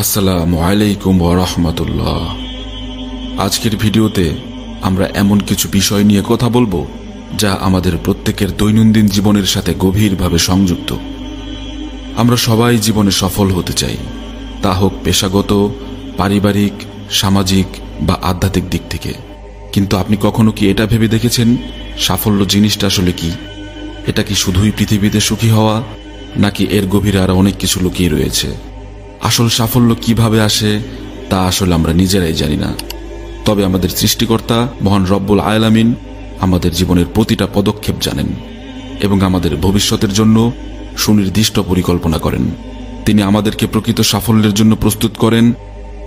আসসালামু আলাইকুম ওয়া রাহমাতুল্লাহ। আজকের ভিডিওতে আমরা এমন কিছু বিষয় নিয়ে কথা বলবো যা আমাদের প্রত্যেকের দৈনন্দিন জীবনের সাথে গভীরভাবে সংযুক্ত। আমরা সবাই জীবনে সফল হতে চাই, তা হোক পেশাগত, পারিবারিক, সামাজিক বা আধ্যাত্মিক দিক থেকে। কিন্তু আপনি কখনো কি এটা ভেবে দেখেছেন সাফল্য জিনিসটা আসলে কি? এটা কি শুধুই পৃথিবীতে সুখী হওয়া, নাকি এর গভীরে আরো অনেক কিছু লুকিয়ে রয়েছে? আসল সাফল্য কিভাবে আসে তা আসলে আমরা নিজেরাই জানি না। তবে আমাদের সৃষ্টিকর্তা মহান রব্বুল আলামিন আমাদের জীবনের প্রতিটা পদক্ষেপ জানেন এবং আমাদের ভবিষ্যতের জন্য সুনির্দিষ্ট পরিকল্পনা করেন। তিনি আমাদেরকে প্রকৃত সাফল্যের জন্য প্রস্তুত করেন।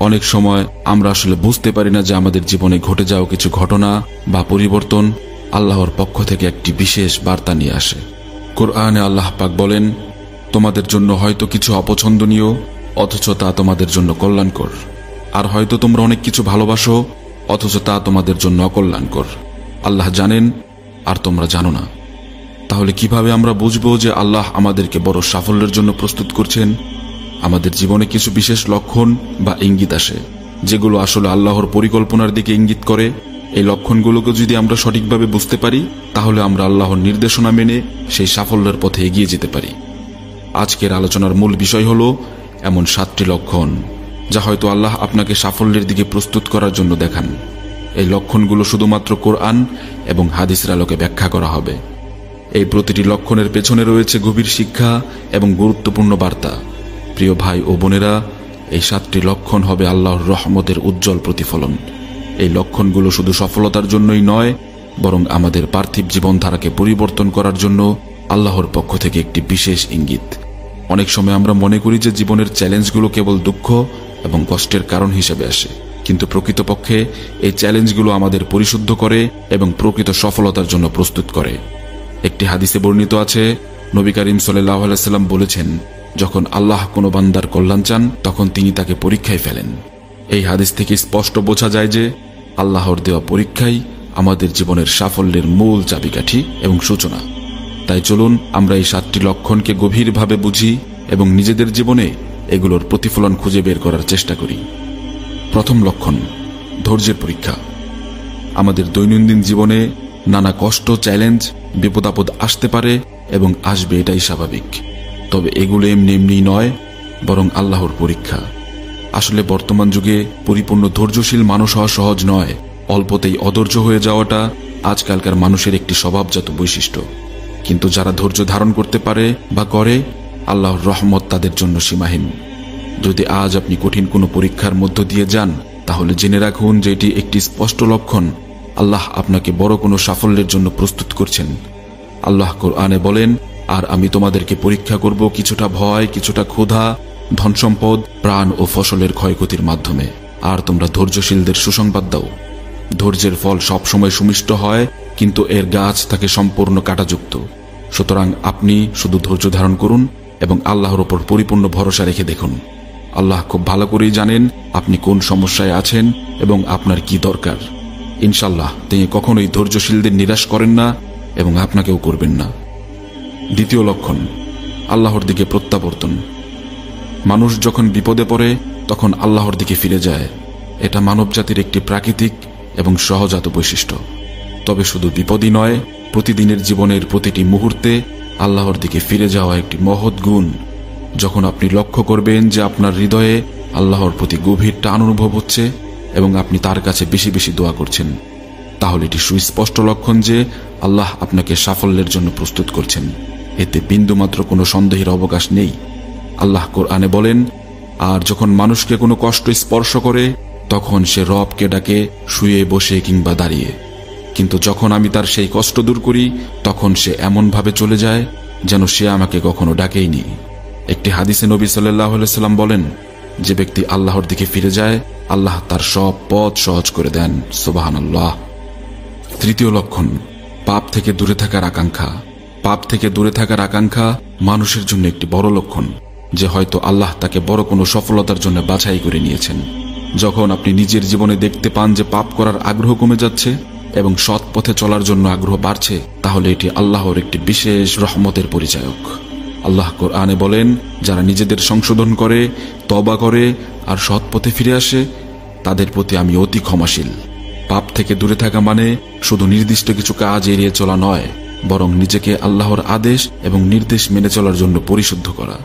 অনেক সময় আমরা আসলে বুঝতে পারি না যে আমাদের জীবনে ঘটে যাওয়া কিছু ঘটনা বা পরিবর্তন আল্লাহর পক্ষ থেকে একটি বিশেষ বার্তা নিয়ে আসে। কোরআনে আল্লাহ পাক বলেন, তোমাদের জন্য হয়তো কিছু অপছন্দনীয়, অথচ তা তোমাদের জন্য কল্যাণকর। আর হয়তো তোমরা অনেক কিছু ভালোবাসো, অথচ তা তোমাদের জন্য অকল্যাণকর। আল্লাহ জানেন আর তোমরা জানো না। তাহলে কিভাবে আমরা বুঝবো যে আল্লাহ আমাদেরকে বড় সাফল্যের জন্য প্রস্তুত করছেন? আমাদের জীবনে কিছু বিশেষ লক্ষণ বা ইঙ্গিত আসে, যেগুলো আসলে আল্লাহর পরিকল্পনার দিকে ইঙ্গিত করে। এই লক্ষণগুলোকে যদি আমরা সঠিকভাবে বুঝতে পারি, তাহলে আমরা আল্লাহর নির্দেশনা মেনে সেই সাফল্যের পথে এগিয়ে যেতে পারি। আজকের আলোচনার মূল বিষয় হলো এমন 7টি লক্ষণ যা হয়তো আল্লাহ আপনাকে সাফল্যের দিকে প্রস্তুত করার জন্য দেখান। এই লক্ষণগুলো শুধুমাত্র কোরআন এবং হাদিসের আলোকে ব্যাখ্যা করা হবে। এই প্রতিটি লক্ষণের পেছনে রয়েছে গভীর শিক্ষা এবং গুরুত্বপূর্ণ বার্তা। প্রিয় ভাই ও বোনেরা, এই 7টি লক্ষণ হবে আল্লাহর রহমতের উজ্জ্বল প্রতিফলন। এই লক্ষণগুলো শুধু সফলতার জন্যই নয়, বরং আমাদের পার্থিব জীবনধারাকে পরিবর্তন করার জন্য আল্লাহর পক্ষ থেকে একটি বিশেষ ইঙ্গিত। অনেক সময় আমরা মনে করি যে জীবনের চ্যালেঞ্জগুলো কেবল দুঃখ এবং কষ্টের কারণ হিসেবে আসে, কিন্তু প্রকৃতপক্ষে এই চ্যালেঞ্জগুলো আমাদের পরিশুদ্ধ করে এবং প্রকৃত সফলতার জন্য প্রস্তুত করে। একটি হাদিসে বর্ণিত আছে, নবী করিম সাল্লাল্লাহু আলাইহি ওয়াসাল্লাম বলেছেন, যখন আল্লাহ কোনো বান্দার কল্যাণ চান তখন তিনি তাকে পরীক্ষায় ফেলেন। এই হাদিস থেকে স্পষ্ট বোঝা যায় যে আল্লাহর দেওয়া পরীক্ষাই আমাদের জীবনের সাফল্যের মূল চাবিকাঠি এবং সূচনা। তাই চলুন আমরা এই 7টি লক্ষণকে গভীরভাবে বুঝি এবং নিজেদের জীবনে এগুলোর প্রতিফলন খুঁজে বের করার চেষ্টা করি। প্রথম লক্ষণ, ধৈর্যের পরীক্ষা। আমাদের দৈনন্দিন জীবনে নানা কষ্ট, চ্যালেঞ্জ, বিপদাপদ আসতে পারে এবং আসবে, এটাই স্বাভাবিক। তবে এগুলো এমনি এমনি নয়, বরং আল্লাহর পরীক্ষা। আসলে বর্তমান যুগে পরিপূর্ণ ধৈর্যশীল মানুষ হওয়া সহজ নয়। অল্পতেই অধৈর্য হয়ে যাওয়াটা আজকালকার মানুষের একটি স্বভাবজাত বৈশিষ্ট্য। কিন্তু যারা ধৈর্য ধারণ করতে পারে বা করে, আল্লাহর রহমত তাদের জন্য সীমাহীন। যদি আজ আপনি কঠিন কোনো পরীক্ষার মধ্য দিয়ে যান, তাহলে জেনে রাখুন যে এটি একটি স্পষ্ট লক্ষণ আল্লাহ আপনাকে বড় কোনো সাফল্যের জন্য প্রস্তুত করছেন। আল্লাহ কোরআনে বলেন, আর আমি তোমাদেরকে পরীক্ষা করব কিছুটা ভয়, কিছুটা ক্ষুধা, ধনসম্পদ, প্রাণ ও ফসলের ক্ষয়ক্ষতির মাধ্যমে। আর তোমরা ধৈর্যশীলদের সুসংবাদ দাও। ধৈর্যের ফল সবসময় সুমিষ্ট হয়, কিন্তু এর গাছ থাকে সম্পূর্ণ কাঁটাযুক্ত। সুতরাং আপনি শুধু ধৈর্য ধারণ করুন এবং আল্লাহর ওপর পরিপূর্ণ ভরসা রেখে দেখুন। আল্লাহ খুব ভালো করেই জানেন আপনি কোন সমস্যায় আছেন এবং আপনার কি দরকার। ইনশাল্লাহ তিনি কখনোই ধৈর্যশীলদের নিরাশ করেন না এবং আপনাকেও করবেন না। দ্বিতীয় লক্ষণ, আল্লাহর দিকে প্রত্যাবর্তন। মানুষ যখন বিপদে পড়ে তখন আল্লাহর দিকে ফিরে যায়। এটা মানবজাতির একটি প্রাকৃতিক এবং সহজাত বৈশিষ্ট্য। তবে শুধু বিপদই নয়, প্রতিদিনের জীবনের প্রতিটি মুহূর্তে আল্লাহর দিকে ফিরে যাওয়া একটি মহৎ গুণ। যখন আপনি লক্ষ্য করবেন যে আপনার হৃদয়ে আল্লাহর প্রতি গভীর টান অনুভব হচ্ছে এবং আপনি তার কাছে বেশি বেশি দোয়া করছেন, তাহলে এটি সুস্পষ্ট লক্ষণ যে আল্লাহ আপনাকে সাফল্যের জন্য প্রস্তুত করছেন। এতে বিন্দুমাত্র কোনো সন্দেহের অবকাশ নেই। আল্লাহ কোরআনে বলেন, আর যখন মানুষকে কোনো কষ্ট স্পর্শ করে তখন সে রবকে ডাকে, শুয়ে বসে কিংবা দাঁড়িয়ে। কিন্তু যখন আমি তার সেই কষ্ট দূর করি তখন সে এমনভাবে চলে যায় যেন সে আমাকে কখনো ডাকেইনি। একটি হাদিসে নবী সাল্লাল্লাহু আলাইহি ওয়াসাল্লাম বলেন, যে ব্যক্তি আল্লাহর দিকে ফিরে যায় আল্লাহ তার সব পথ সহজ করে দেন। সুবহানাল্লাহ। তৃতীয় লক্ষণ, পাপ থেকে দূরে থাকার আকাঙ্ক্ষা। পাপ থেকে দূরে থাকার আকাঙ্ক্ষা মানুষের জন্য একটি বড় লক্ষণ যে হয়তো আল্লাহ তাকে বড় কোনো সফলতার জন্য বাছাই করে নিয়েছেন। যখন আপনি নিজের জীবনে দেখতে পান যে পাপ করার আগ্রহ কমে যাচ্ছে এবং সৎ পথে চলার জন্য আগ্রহ বাড়ছে, তাহলে এটি আল্লাহর একটি বিশেষ রহমতের পরিচায়ক। আল্লাহ কোরআনে বলেন, যারা নিজেদের সংশোধন করে, তওবা করে আর সৎ পথে ফিরে আসে, তাদের প্রতি আমি অতি ক্ষমাশীল। পাপ থেকে দূরে থাকা মানে শুধু নির্দিষ্ট কিছু কাজ এড়িয়ে চলা নয়, বরং নিজেকে আল্লাহর আদেশ এবং নির্দেশ মেনে চলার জন্য পরিশুদ্ধ করা।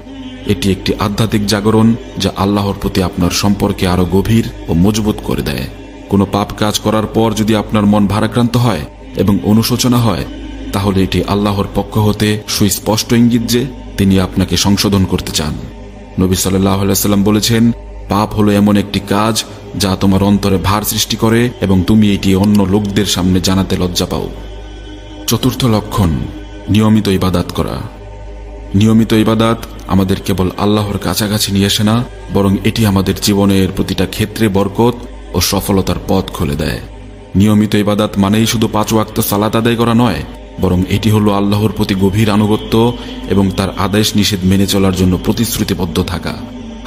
এটি একটি আধ্যাত্মিক জাগরণ যা আল্লাহর প্রতি আপনার সম্পর্কে আরো গভীর ও মজবুত করে দেয়। কোনো পাপ কাজ করার পর যদি আপনার মন ভারাক্রান্ত হয় এবং অনুশোচনা হয়, তাহলে এটি আল্লাহর পক্ষ হতে সুস্পষ্ট ইঙ্গিত যে তিনি আপনাকে সংশোধন করতে চান। নবী সাল্লাল্লাহু আলাইহি ওয়াসাল্লাম বলেছেন, পাপ হলো এমন একটি কাজ যা তোমার অন্তরে ভার সৃষ্টি করে এবং তুমি এটি অন্য লোকদের সামনে জানাতে লজ্জা পাও। চতুর্থ লক্ষণ, নিয়মিত ইবাদত করা। নিয়মিত ইবাদত আমাদের কেবল আল্লাহর কাছাকাছি নিয়ে আসে না, বরং এটি আমাদের জীবনের প্রতিটা ক্ষেত্রে বরকত ও সফলতার পথ খুলে দেয়। নিয়মিত ইবাদত মানেই শুধু 5 ওয়াক্ত সালাত আদায় করা নয়, বরং এটি হলো আল্লাহর প্রতি গভীর আনুগত্য এবং তার আদেশ নিষেধ মেনে চলার জন্য প্রতিশ্রুতিবদ্ধ থাকা।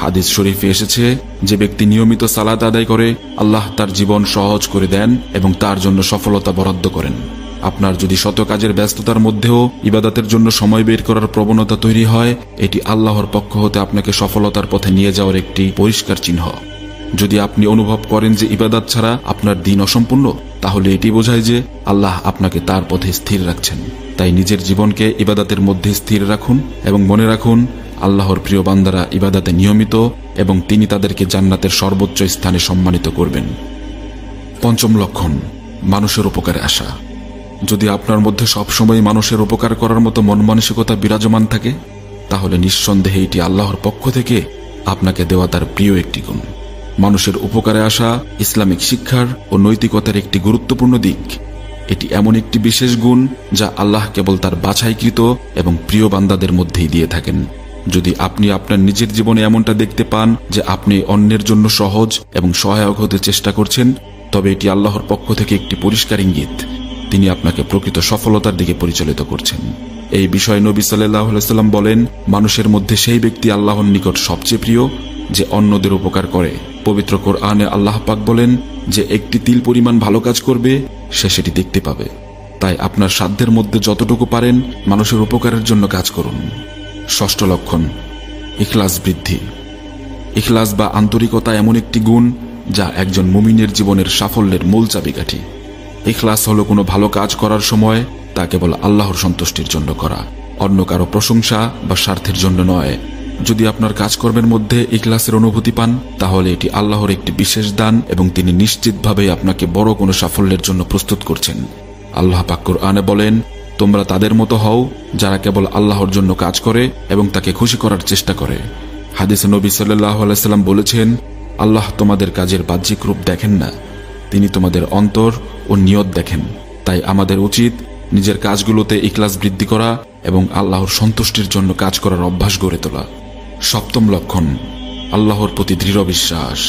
হাদিস শরীফে এসেছে, যে ব্যক্তি নিয়মিত সালাত আদায় করে, আল্লাহ তার জীবন সহজ করে দেন এবং তার জন্য সফলতা বরাদ্দ করেন। আপনার যদি শত কাজের ব্যস্ততার মধ্যেও ইবাদতের জন্য সময় বের করার প্রবণতা তৈরি হয়, এটি আল্লাহর পক্ষ হতে আপনাকে সফলতার পথে নিয়ে যাওয়ার একটি পরিষ্কার চিহ্ন। যদি আপনি অনুভব করেন যে ইবাদত ছাড়া আপনার দিন অসম্পূর্ণ, তাহলে এটি বোঝায় যে আল্লাহ আপনাকে তার পথে স্থির রাখছেন। তাই নিজের জীবনকে ইবাদতের মধ্যে স্থির রাখুন এবং মনে রাখুন, আল্লাহর প্রিয় বান্দারা ইবাদতে নিয়মিত এবং তিনি তাদেরকে জান্নাতের সর্বোচ্চ স্থানে সম্মানিত করবেন। পঞ্চম লক্ষণ, মানুষের উপকারে আসা। যদি আপনার মধ্যে সবসময় মানুষের উপকার করার মতো মন মানসিকতা বিরাজমান থাকে, তাহলে নিঃসন্দেহে এটি আল্লাহর পক্ষ থেকে আপনাকে দেওয়া তার প্রিয় একটি গুণ। মানুষের উপকারে আসা ইসলামিক শিক্ষার ও নৈতিকতার একটি গুরুত্বপূর্ণ দিক। এটি এমন একটি বিশেষ গুণ যা আল্লাহ কেবল তার বাছাইকৃত এবং প্রিয় বান্দাদের মধ্যেই দিয়ে থাকেন। যদি আপনি আপনার নিজের জীবনে এমনটা দেখতে পান যে আপনি অন্যের জন্য সহজ এবং সহায়ক হতে চেষ্টা করছেন, তবে এটি আল্লাহর পক্ষ থেকে একটি পরিষ্কার ইঙ্গিত তিনি আপনাকে প্রকৃত সফলতার দিকে পরিচালিত করছেন। এই বিষয়ে নবী সাল্লাল্লাহু আলাইহি ওয়াসাল্লাম বলেন, মানুষের মধ্যে সেই ব্যক্তি আল্লাহর নিকট সবচেয়ে প্রিয় যে অন্যদের উপকার করে। পবিত্র কোরআনে আল্লাহ পাক বলেন যে একটি তিল পরিমাণ ভালো কাজ করবে, সে সেটি দেখতে পাবে। তাই আপনার সাধ্যের মধ্যে যতটুকু পারেন মানুষের উপকারের জন্য কাজ করুন। ষষ্ঠ লক্ষণ, ইখলাস বৃদ্ধি। ইখলাস বা আন্তরিকতা এমন একটি গুণ যা একজন মুমিনের জীবনের সাফল্যের মূল চাবিকাঠি। ইখলাস হলো কোনো ভালো কাজ করার সময় তা কেবল আল্লাহর সন্তুষ্টির জন্য করা, অন্য কারো প্রশংসা বা স্বার্থের জন্য নয়। যদি আপনার কাজকর্মের মধ্যে ইখলাসের অনুভূতি পান, তাহলে এটি আল্লাহর একটি বিশেষ দান এবং তিনি নিশ্চিতভাবে আপনাকে বড় কোনো সাফল্যের জন্য প্রস্তুত করছেন। আল্লাহ পাক কোরআনে বলেন, তোমরা তাদের মতো হও যারা কেবল আল্লাহর জন্য কাজ করে এবং তাকে খুশি করার চেষ্টা করে। হাদিসে নবী সাল্লাল্লাহু আলাইহি ওয়াসাল্লাম বলেছেন, আল্লাহ তোমাদের কাজের বাহ্যিক রূপ দেখেন না, তিনি তোমাদের অন্তর ও নিয়ত দেখেন। তাই আমাদের উচিত নিজের কাজগুলোতে ইখলাস বৃদ্ধি করা এবং আল্লাহর সন্তুষ্টির জন্য কাজ করার অভ্যাস গড়ে তোলা। সপ্তম লক্ষণ, আল্লাহর প্রতি দৃঢ় বিশ্বাস।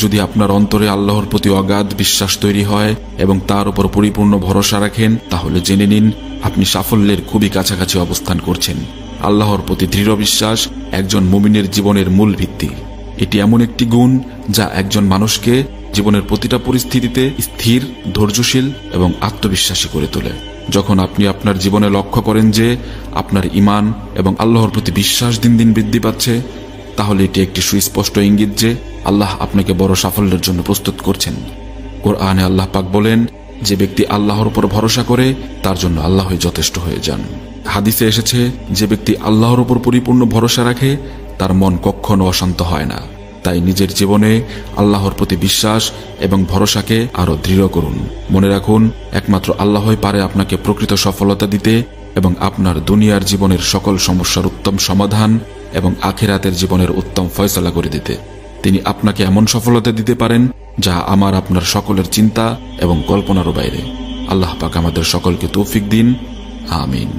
যদি আপনার অন্তরে আল্লাহর প্রতি অগাধ বিশ্বাস তৈরি হয় এবং তার উপর পরিপূর্ণ ভরসা রাখেন, তাহলে জেনে নিন আপনি সাফল্যের খুবই কাছাকাছি অবস্থান করছেন। আল্লাহর প্রতি দৃঢ় বিশ্বাস একজন মুমিনের জীবনের মূল ভিত্তি। এটি এমন একটি গুণ যা একজন মানুষকে জীবনের প্রতিটা পরিস্থিতিতে স্থির, ধৈর্যশীল এবং আত্মবিশ্বাসী করে তোলে। যখন আপনি আপনার জীবনে লক্ষ্য করেন যে আপনার ঈমান এবং আল্লাহর প্রতি বিশ্বাস দিন দিন বৃদ্ধি পাচ্ছে, তাহলে এটি একটি সুস্পষ্ট ইঙ্গিত যে আল্লাহ আপনাকে বড় সাফল্যের জন্য প্রস্তুত করছেন। কোরআনে আল্লাহ পাক বলেন, যে ব্যক্তি আল্লাহর উপর ভরসা করে তার জন্য আল্লাহই যথেষ্ট হয়ে যান। হাদিসে এসেছে, যে ব্যক্তি আল্লাহর উপর পরিপূর্ণ ভরসা রাখে তার মন কখনো অশান্ত হয় না। তাই নিজের জীবনে আল্লাহর প্রতি বিশ্বাস এবং ভরসাকে আরো দৃঢ় করুন। মনে রাখুন, একমাত্র আল্লাহই পারে আপনাকে প্রকৃত সফলতা দিতে এবং আপনার দুনিয়ার জীবনের সকল সমস্যার উত্তম সমাধান এবং আখিরাতের জীবনের উত্তম ফয়সালা করে দিতে। তিনি আপনাকে এমন সফলতা দিতে পারেন যা আমার আপনার সকলের চিন্তা এবং কল্পনারও বাইরে। আল্লাহ পাক আমাদের সকলকে তৌফিক দিন। আমিন।